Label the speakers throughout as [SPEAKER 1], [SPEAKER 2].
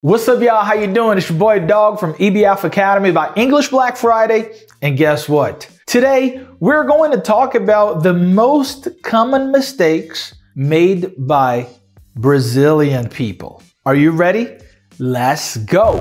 [SPEAKER 1] What's up, y'all? How you doing? It's your boy Dog from EBF Academy by English Black Friday. And guess what? Today, we're going to talk about the most common mistakes made by Brazilian people. Are you ready? Let's go!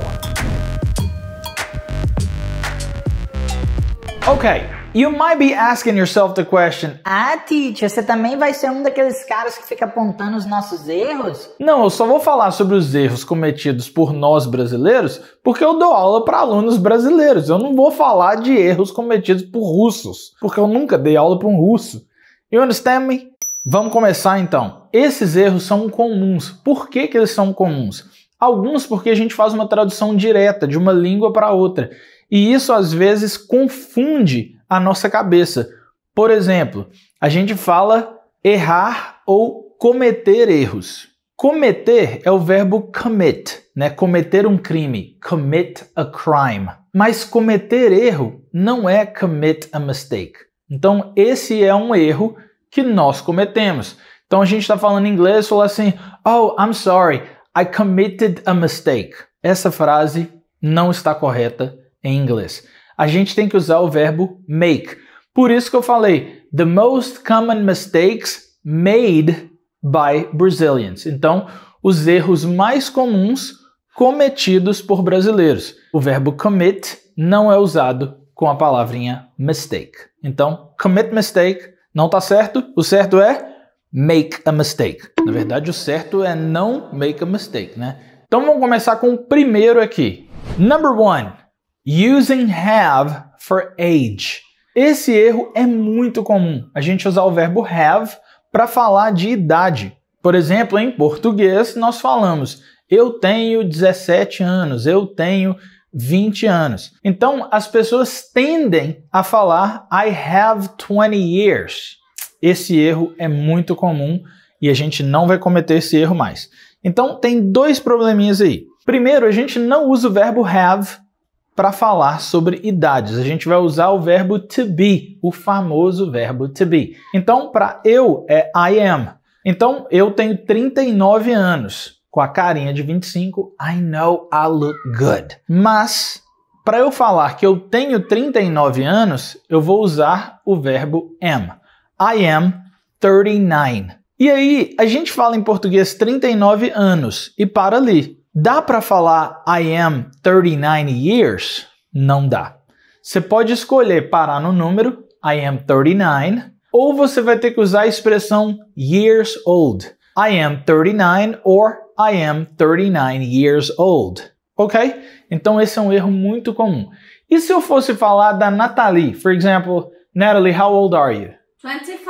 [SPEAKER 1] Okay, you might be asking yourself the question,
[SPEAKER 2] teacher, você também vai ser um daqueles caras que fica apontando os nossos erros?
[SPEAKER 1] Não, eu só vou falar sobre os erros cometidos por nós brasileiros porque eu dou aula para alunos brasileiros. Eu não vou falar de erros cometidos por russos, porque eu nunca dei aula para um russo. You understand me? Vamos começar então. Esses erros são comuns. Por que eles são comuns? Alguns porque a gente faz uma tradução direta de uma língua para outra. E isso às vezes confunde a nossa cabeça. Por exemplo, a gente fala errar ou cometer erros. Cometer é o verbo commit, né? Cometer um crime. Commit a crime. Mas cometer erro não é commit a mistake. Então esse é um erro que nós cometemos. Então a gente está falando em inglês, fala assim, oh, I'm sorry, I committed a mistake. Essa frase não está correta em inglês. A gente tem que usar o verbo make. Por isso que eu falei, the most common mistakes made by Brazilians. Então, os erros mais comuns cometidos por brasileiros. O verbo commit não é usado com a palavrinha mistake. Então, commit mistake não está certo. O certo é make a mistake. Na verdade, o certo é não make a mistake, né? Então, vamos começar com o primeiro aqui. Number 1. Using have for age. Esse erro é muito comum. A gente usar o verbo have para falar de idade. Por exemplo, em português, nós falamos eu tenho 17 anos, eu tenho 20 anos. Então, as pessoas tendem a falar I have 20 years. Esse erro é muito comum e a gente não vai cometer esse erro mais. Então, tem dois probleminhas aí. Primeiro, a gente não usa o verbo have para falar sobre idades. A gente vai usar o verbo to be, o famoso verbo to be. Então, para eu é I am. Então, eu tenho 39 anos, com a carinha de 25. I know I look good. Mas, para eu falar que eu tenho 39 anos, eu vou usar o verbo am. I am 39. E aí, a gente fala em português 39 anos e para ali. Dá para falar I am 39 years? Não dá. Você pode escolher parar no número I am 39 ou você vai ter que usar a expressão years old. I am 39 or I am 39 years old. Ok? Então esse é um erro muito comum. E se eu fosse falar da Nathalie? For example, Natalie, how old are you?
[SPEAKER 3] 25.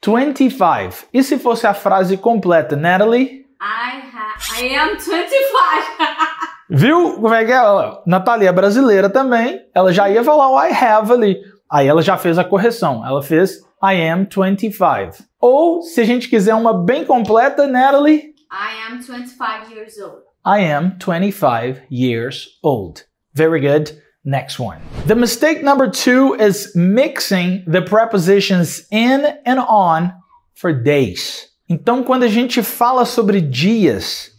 [SPEAKER 1] 25. E se fosse a frase completa? Natalie?
[SPEAKER 3] I am 25.
[SPEAKER 1] Viu como é que é? Nathalie é brasileira também. Ela já ia falar o I have ali. Aí ela já fez a correção. Ela fez I am 25. Ou, se a gente quiser uma bem completa, Natalie?
[SPEAKER 3] I am 25 years old.
[SPEAKER 1] I am 25 years old. Very good. Next one. The mistake number 2 is mixing the prepositions in and on for days. Então, quando a gente fala sobre dias,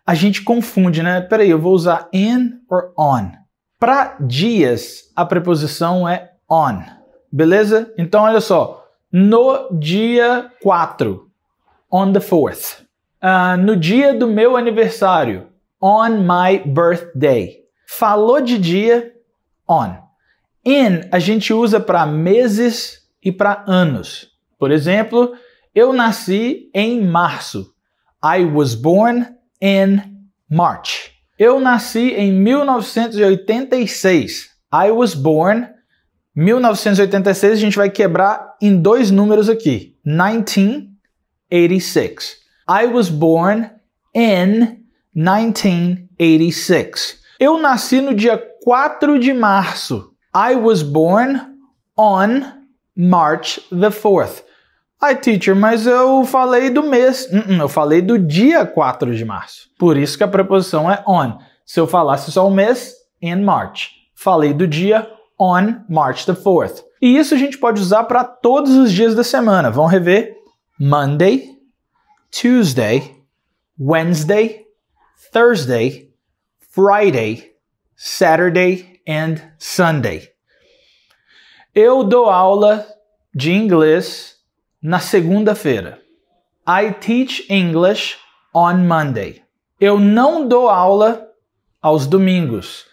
[SPEAKER 1] a gente confunde, né? Peraí, eu vou usar in or on. Para dias, a preposição é on. Beleza? Então, olha só. No dia 4. On the 4th. No dia do meu aniversário. On my birthday. Falou de dia, on. In, a gente usa para meses e para anos. Por exemplo, eu nasci em março. I was born in March. Eu nasci em 1986. I was born 1986. A gente vai quebrar em dois números aqui. 1986. I was born in 1986. Eu nasci no dia 4 de março. I was born on March the 4th. Ai, teacher, mas eu falei do mês. Eu falei do dia 4 de março. Por isso que a preposição é on. Se eu falasse só o mês, in March. Falei do dia on March the 4th. E isso a gente pode usar para todos os dias da semana. Vamos rever? Monday, Tuesday, Wednesday, Thursday, Friday, Saturday and Sunday. Eu dou aula de inglês na segunda-feira. I teach English on Monday. Eu não dou aula aos domingos.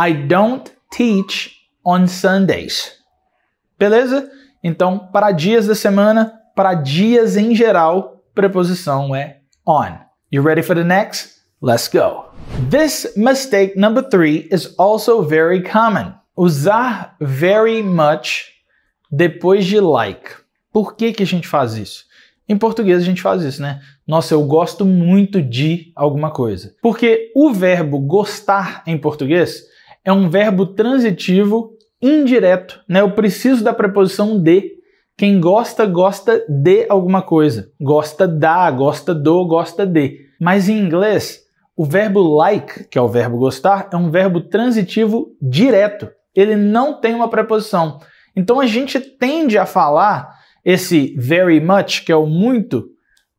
[SPEAKER 1] I don't teach on Sundays. Beleza? Então, para dias da semana, para dias em geral, preposição é on. You ready for the next? Let's go. This mistake number 3 is also very common. Usar very much depois de like. Por que a gente faz isso? Em português a gente faz isso, né? Nossa, eu gosto muito de alguma coisa. Porque o verbo gostar em português é um verbo transitivo indireto, né? Eu preciso da preposição de. Quem gosta, gosta de alguma coisa. Gosta da, gosta do, gosta de. Mas em inglês, o verbo like, que é o verbo gostar, é um verbo transitivo direto. Ele não tem uma preposição. Então a gente tende a falar esse very much, que é o muito,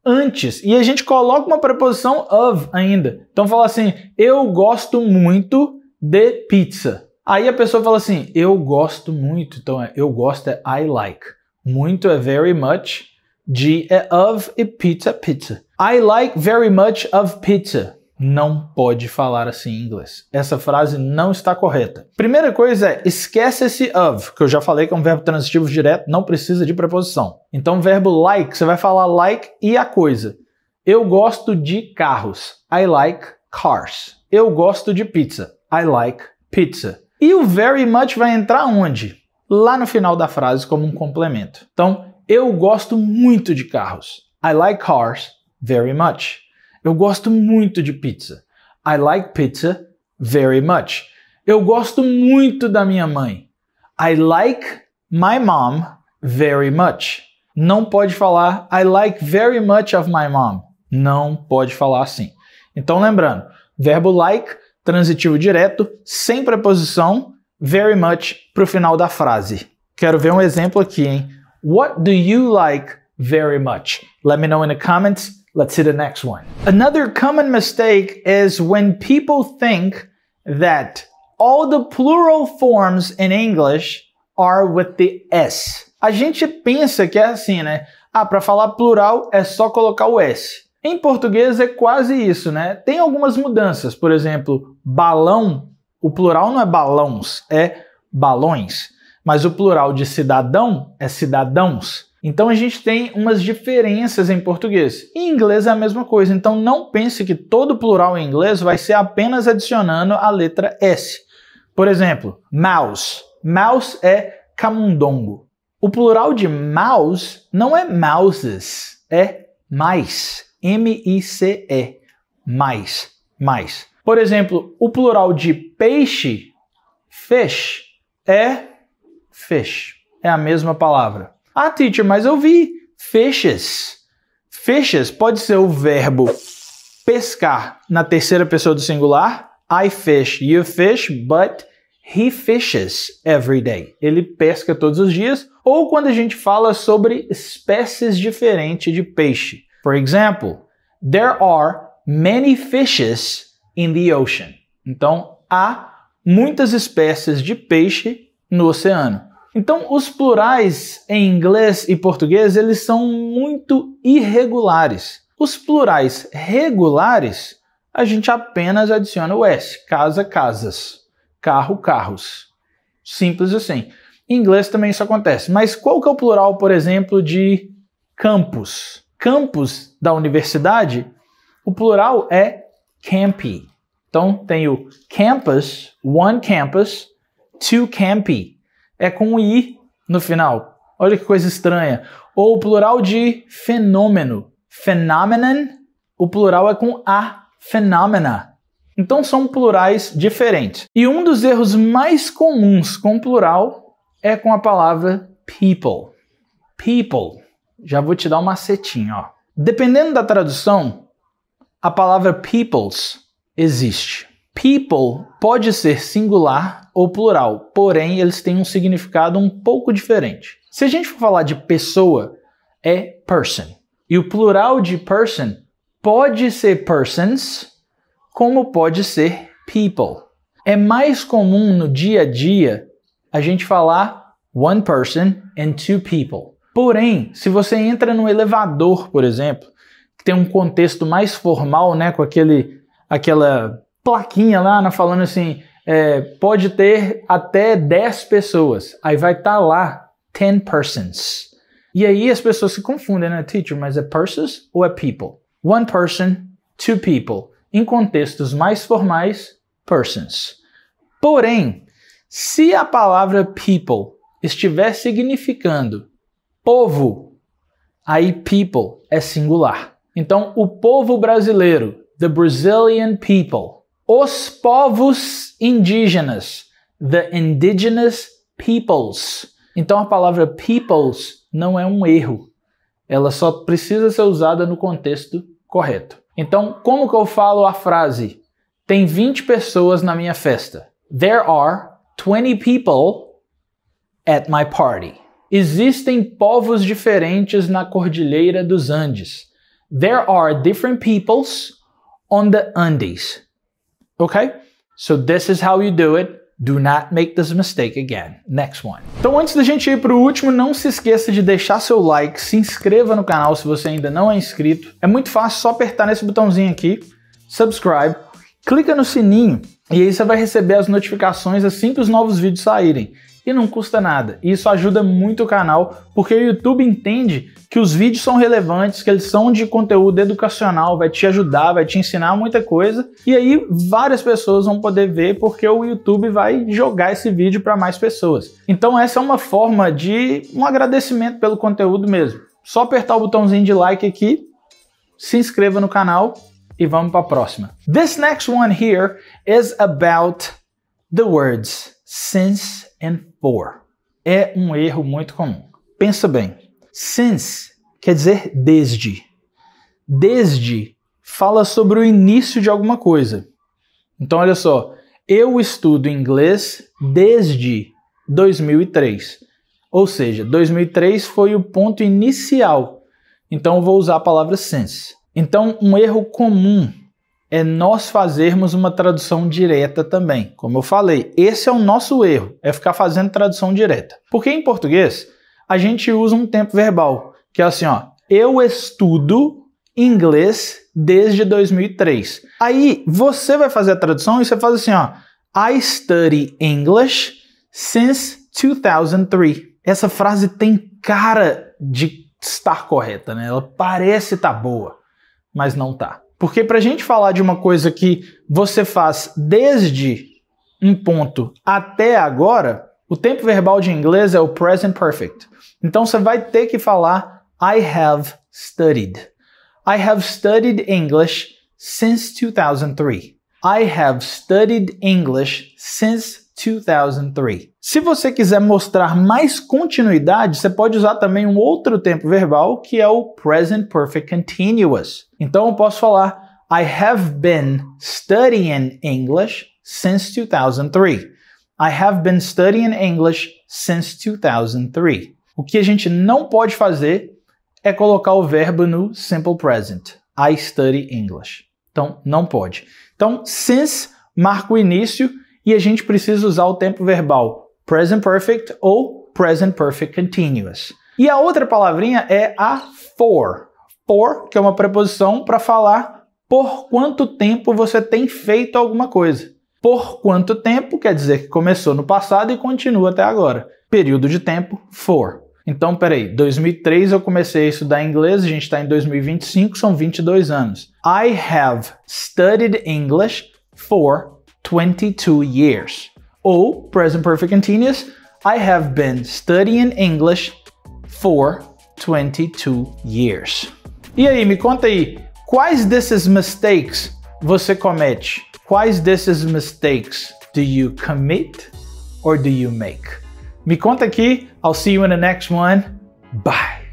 [SPEAKER 1] antes. E a gente coloca uma preposição of ainda. Então fala assim, eu gosto muito de pizza. Aí a pessoa fala assim, eu gosto muito. Então eu gosto é I like. Muito é very much. De é of e pizza, pizza. I like very much of pizza. Não pode falar assim em inglês. Essa frase não está correta. Primeira coisa é, esquece esse of, que eu já falei que é um verbo transitivo direto, não precisa de preposição. Então, o verbo like, você vai falar like e a coisa. Eu gosto de carros. I like cars. Eu gosto de pizza. I like pizza. E o very much vai entrar onde? Lá no final da frase como um complemento. Então, eu gosto muito de carros. I like cars very much. Eu gosto muito de pizza. I like pizza very much. Eu gosto muito da minha mãe. I like my mom very much. Não pode falar I like very much of my mom. Não pode falar assim. Então, lembrando, verbo like, transitivo direto, sem preposição, very much para o final da frase. Quero ver um exemplo aqui, hein? What do you like very much? Let me know in the comments. Let's see the next one. Another common mistake is when people think that all the plural forms in English are with the S. A gente pensa que é assim, né? Ah, para falar plural é só colocar o S. Em português é quase isso, né? Tem algumas mudanças. Por exemplo, balão, o plural não é balões, é balões. Mas o plural de cidadão é cidadãos. Então a gente tem umas diferenças em português. Em inglês é a mesma coisa. Então não pense que todo plural em inglês vai ser apenas adicionando a letra S. Por exemplo, mouse. Mouse é camundongo. O plural de mouse não é mouses, é mice. M-I-C-E. Mais. Mais. Por exemplo, o plural de peixe, fish, é fish. É a mesma palavra. Ah, teacher, mas eu vi fishes. Fishes pode ser o verbo pescar na terceira pessoa do singular. I fish, you fish, but he fishes every day. Ele pesca todos os dias. Ou quando a gente fala sobre espécies diferentes de peixe. For example, there are many fishes in the ocean. Então, há muitas espécies de peixe no oceano. Então, os plurais em inglês e português, eles são muito irregulares. Os plurais regulares, a gente apenas adiciona o S. Casa, casas. Carro, carros. Simples assim. Em inglês também isso acontece. Mas qual que é o plural, por exemplo, de campus? Campus da universidade, o plural é campi. Então, tem o campus, one campus, two campi. É com o I no final. Olha que coisa estranha. Ou o plural de fenômeno. Phenomenon, o plural é com A. Phenomena. Então são plurais diferentes. E um dos erros mais comuns com plural é com a palavra people. People. Já vou te dar um macetinho, ó. Dependendo da tradução, a palavra peoples existe. People pode ser singular ou plural, porém eles têm um significado um pouco diferente. Se a gente for falar de pessoa, é person. E o plural de person pode ser persons, como pode ser people. É mais comum no dia a dia a gente falar one person and two people. Porém, se você entra no elevador, por exemplo, que tem um contexto mais formal, né, com aquela plaquinha lá, falando assim, pode ter até 10 pessoas. Aí vai estar lá 10 persons. E aí as pessoas se confundem, né? Teacher, mas é persons ou é people? One person, two people. Em contextos mais formais, persons. Porém, se a palavra people estiver significando povo, aí people é singular. Então, o povo brasileiro, the Brazilian people. Os povos indígenas, the indigenous peoples. Então, a palavra peoples não é um erro. Ela só precisa ser usada no contexto correto. Então, como que eu falo a frase? Tem 20 pessoas na minha festa. There are 20 people at my party. Existem povos diferentes na Cordilheira dos Andes. There are different peoples on the Andes. Okay? So this is how you do it. Do not make this mistake again. Next one. Então antes da gente ir para o último, não se esqueça de deixar seu like, se inscreva no canal se você ainda não é inscrito. É muito fácil, só apertar nesse botãozinho aqui, subscribe, clica no sininho e aí você vai receber as notificações assim que os novos vídeos saírem. E não custa nada. Isso ajuda muito o canal, porque o YouTube entende que os vídeos são relevantes, que eles são de conteúdo educacional, vai te ajudar, vai te ensinar muita coisa. E aí várias pessoas vão poder ver, porque o YouTube vai jogar esse vídeo para mais pessoas. Então essa é uma forma de um agradecimento pelo conteúdo mesmo. Só apertar o botãozinho de like aqui, se inscreva no canal e vamos para a próxima. This next one here is about the words since and for. É um erro muito comum. Pensa bem. Since quer dizer desde. Desde fala sobre o início de alguma coisa. Então olha só. Eu estudo inglês desde 2003. Ou seja, 2003 foi o ponto inicial. Então eu vou usar a palavra since. Então um erro comum é nós fazermos uma tradução direta também. Como eu falei, esse é o nosso erro, é ficar fazendo tradução direta. Porque em português, a gente usa um tempo verbal, que é assim, ó, eu estudo inglês desde 2003. Aí, você vai fazer a tradução e você faz assim, ó, I study English since 2003. Essa frase tem cara de estar correta, né? Ela parece estar boa, mas não tá. Porque para a gente falar de uma coisa que você faz desde um ponto até agora, o tempo verbal de inglês é o present perfect. Então você vai ter que falar I have studied. I have studied English since 2003. I have studied English since 2003. Se você quiser mostrar mais continuidade, você pode usar também um outro tempo verbal, que é o present perfect continuous. Então eu posso falar I have been studying English since 2003. I have been studying English since 2003. O que a gente não pode fazer é colocar o verbo no simple present. I study English. Então não pode. Então since marca o início e a gente precisa usar o tempo verbal present perfect ou present perfect continuous. E a outra palavrinha é a for. For, que é uma preposição para falar por quanto tempo você tem feito alguma coisa. Por quanto tempo quer dizer que começou no passado e continua até agora. Período de tempo, for. Então, peraí, 2003 eu comecei a estudar inglês, a gente está em 2025, são 22 anos. I have studied English for 22 years. Ou, present perfect continuous, I have been studying English for 22 years. E aí, me conta aí, quais desses mistakes você comete? Quais desses mistakes do you commit or do you make? Me conta aqui, I'll see you in the next one. Bye!